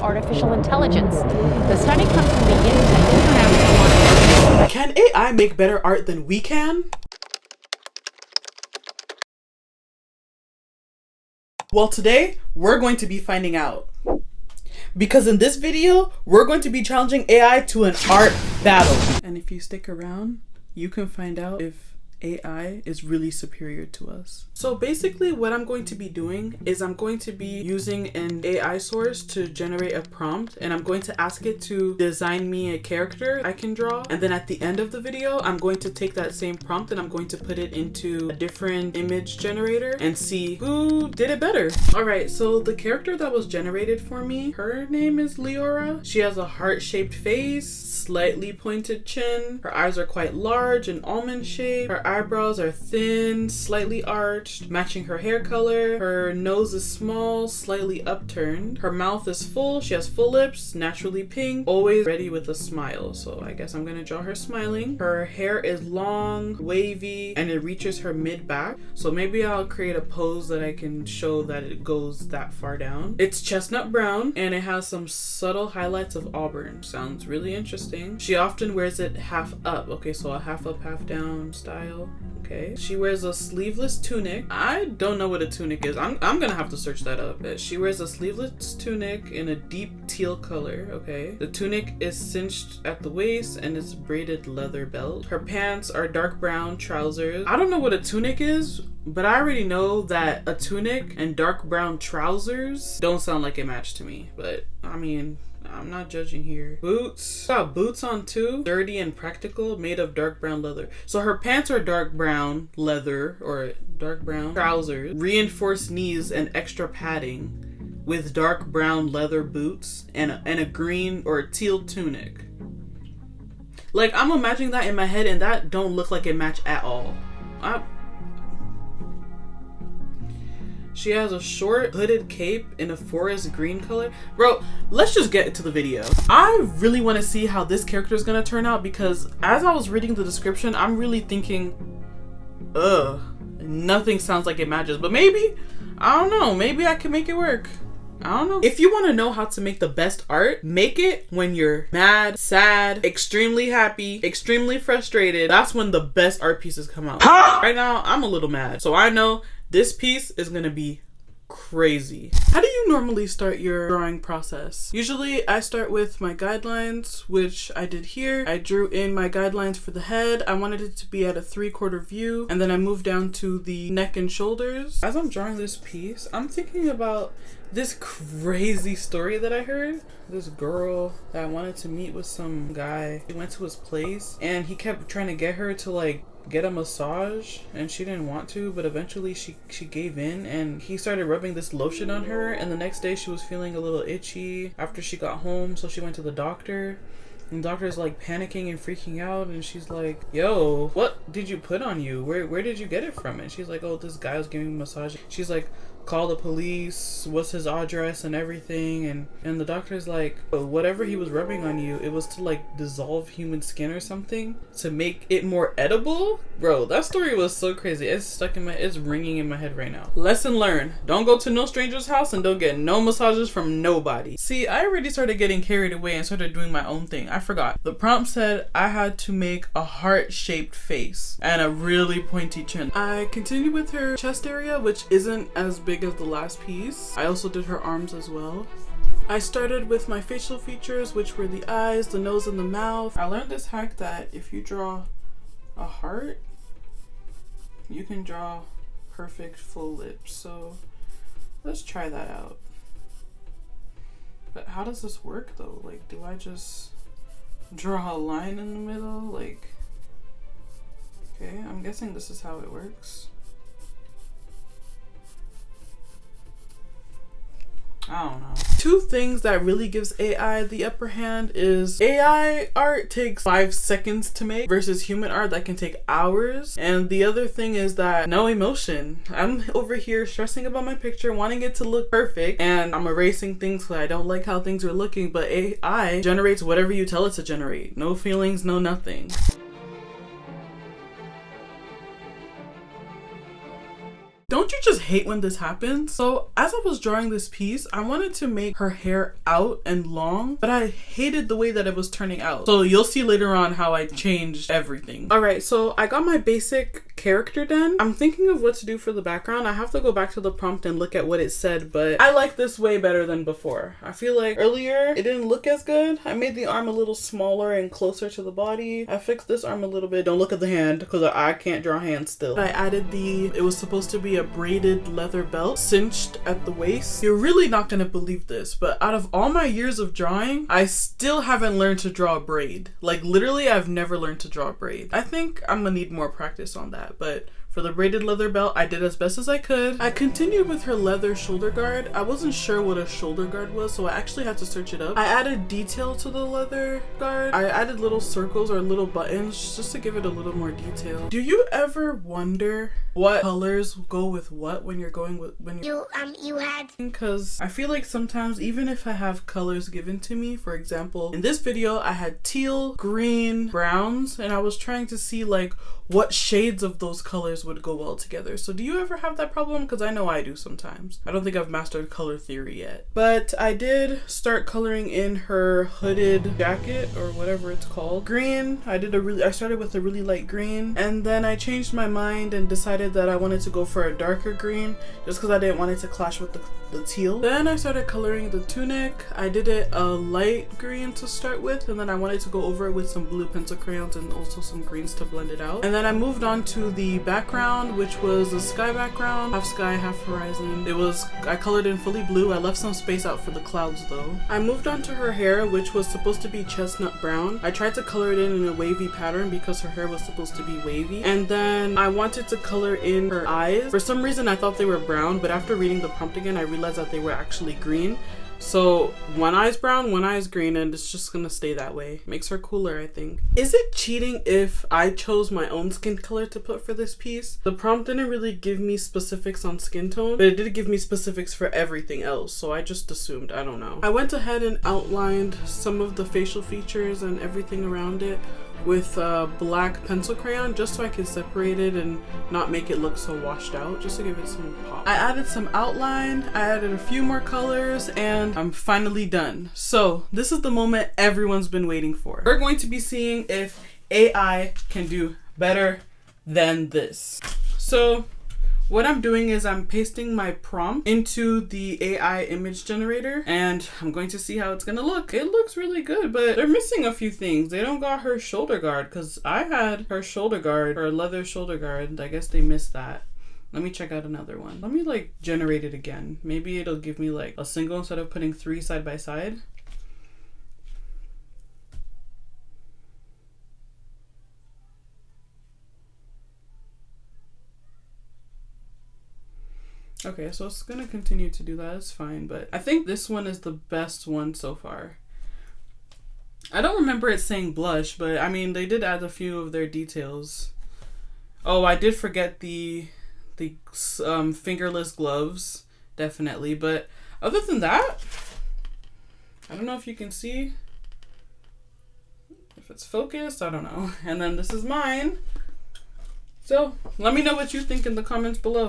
artificial intelligence. The study comes from the International. Can AI make better art than we can? Well, today we're going to be finding out. Because in this video, we're going to be challenging AI to an art battle. And if you stick around, you can find out if AI is really superior to us. So basically what I'm going to be doing is I'm going to be using an AI source to generate a prompt, and I'm going to ask it to design me a character I can draw. And then at the end of the video, I'm going to take that same prompt and I'm going to put it into a different image generator and see who did it better. All right, so the character that was generated for me, her name is Leora. She has a heart-shaped face, slightly pointed chin. Her eyes are quite large and almond shaped. Her eyebrows are thin, slightly arched, matching her hair color. Her nose is small, slightly upturned. Her mouth is full. She has full lips, naturally pink, always ready with a smile. So I guess I'm gonna draw her smiling. Her hair is long, wavy, and it reaches her mid-back. So maybe I'll create a pose that I can show that it goes that far down. It's chestnut brown and it has some subtle highlights of auburn. Sounds really interesting. She often wears it half up. Okay, so a half up, half down style. Okay. She wears a sleeveless tunic. I don't know what a tunic is. I'm gonna have to search that up. She wears a sleeveless tunic in a deep teal color. Okay. The tunic is cinched at the waist and it's braided leather belt. Her pants are dark brown trousers. I don't know what a tunic is, but I already know that a tunic and dark brown trousers don't sound like a match to me. But I mean, I'm not judging here. Boots. Got boots on too. Sturdy and practical, made of dark brown leather. So her pants are dark brown leather or dark brown trousers. Reinforced knees and extra padding with dark brown leather boots and a green or teal tunic. Like, I'm imagining that in my head and that don't look like a match at all. She has a short hooded cape in a forest green color. Bro, let's just get into the video. I really want to see how this character is going to turn out because as I was reading the description, I'm really thinking, nothing sounds like it matches. But maybe, I don't know, maybe I can make it work. I don't know. If you want to know how to make the best art, make it when you're mad, sad, extremely happy, extremely frustrated. That's when the best art pieces come out. Huh? Right now, I'm a little mad. So I know this piece is gonna be crazy. How do you normally start your drawing process? Usually I start with my guidelines, which I did here. I drew in my guidelines for the head. I wanted it to be at a 3/4 view, and then I moved down to the neck and shoulders. As I'm drawing this piece, I'm thinking about this crazy story that I heard. This girl that wanted to meet with some guy. He went to his place and he kept trying to get her to like get a massage, and she didn't want to, but eventually she gave in and he started rubbing this lotion on her, and the next day she was feeling a little itchy after she got home, so she went to the doctor. And the doctor's like panicking and freaking out, and she's like, yo, what did you put on you? Where did you get it from? And she's like, oh, this guy was giving me a massage. She's like, call the police, what's his address and everything. And the doctor's like, oh, whatever he was rubbing on you, it was to like dissolve human skin or something to make it more edible. Bro, that story was so crazy. It's ringing in my head right now. Lesson learned. Don't go to no stranger's house and don't get no massages from nobody. See, I already started getting carried away and started doing my own thing. I forgot. The prompt said I had to make a heart-shaped face and a really pointy chin. I continued with her chest area, which isn't as big as the last piece. I also did her arms as well. I started with my facial features, which were the eyes, the nose, and the mouth. I learned this hack that if you draw a heart, you can draw perfect full lips. So let's try that out. But how does this work though? Like, do I just draw a line in the middle? Like, okay, I'm guessing this is how it works. I don't know. Two things that really gives AI the upper hand is AI art takes 5 seconds to make versus human art that can take hours. And the other thing is that no emotion. I'm over here stressing about my picture, wanting it to look perfect, and I'm erasing things because I don't like how things are looking, but AI generates whatever you tell it to generate. No feelings, no nothing. Don't you you just hate when this happens? So as I was drawing this piece, I wanted to make her hair out and long, but I hated the way that it was turning out. So you'll see later on how I changed everything. All right, so I got my basic character done. I'm thinking of what to do for the background. I have to go back to the prompt and look at what it said, but I like this way better than before. I feel like earlier it didn't look as good. I made the arm a little smaller and closer to the body. I fixed this arm a little bit. Don't look at the hand because I can't draw hands still. I added it was supposed to be a braided leather belt cinched at the waist. You're really not gonna believe this, but out of all my years of drawing, I still haven't learned to draw a braid. Like literally, I've never learned to draw a braid. I think I'm gonna need more practice on that, but for the braided leather belt, I did as best as I could. I continued with her leather shoulder guard. I wasn't sure what a shoulder guard was, so I actually had to search it up. I added detail to the leather guard. I added little circles or little buttons just to give it a little more detail. Do you ever wonder what colors go with what when you're going with because I feel like sometimes even if I have colors given to me, for example, in this video I had teal, green, browns, and I was trying to see like what shades of those colors would go well together. So do you ever have that problem? Because I know I do sometimes. I don't think I've mastered color theory yet. But I did start coloring in her hooded jacket or whatever it's called. Green. I started with a really light green, and then I changed my mind and decided that I wanted to go for a darker green just because I didn't want it to clash with the teal. Then I started coloring the tunic. I did it a light green to start with, and then I wanted to go over it with some blue pencil crayons and also some greens to blend it out. And then I moved on to the background, which was a sky background, half sky, half horizon. I colored in fully blue. I left some space out for the clouds though. I moved on to her hair, which was supposed to be chestnut brown. I tried to color it in a wavy pattern because her hair was supposed to be wavy. And then I wanted to color in her eyes. For some reason I thought they were brown, but after reading the prompt again, I realized that they were actually green. So one eye's brown, one eye's green, and it's just gonna stay that way. Makes her cooler, I think. Is it cheating if I chose my own skin color to put for this piece? The prompt didn't really give me specifics on skin tone, but it did give me specifics for everything else, so I just assumed. I don't know. I went ahead and outlined some of the facial features and everything around it with black pencil crayon just so I could separate it and not make it look so washed out, just to give it some pop. I added some outline, I added a few more colors, and I'm finally done. So this is the moment everyone's been waiting for. We're going to be seeing if AI can do better than this. So what I'm doing is I'm pasting my prompt into the AI image generator, and I'm going to see how it's gonna look. It looks really good, but they're missing a few things. They don't got her shoulder guard, because I had her shoulder guard, her leather shoulder guard. I guess they missed that. Let me check out another one. Let me like generate it again. Maybe it'll give me like a single instead of putting 3 side by side. Okay, so it's gonna continue to do that, it's fine, but I think this one is the best one so far. I don't remember it saying blush, but I mean, they did add a few of their details. Oh, I did forget the fingerless gloves, definitely, but other than that, I don't know if you can see, if it's focused, I don't know. And then this is mine. So let me know what you think in the comments below.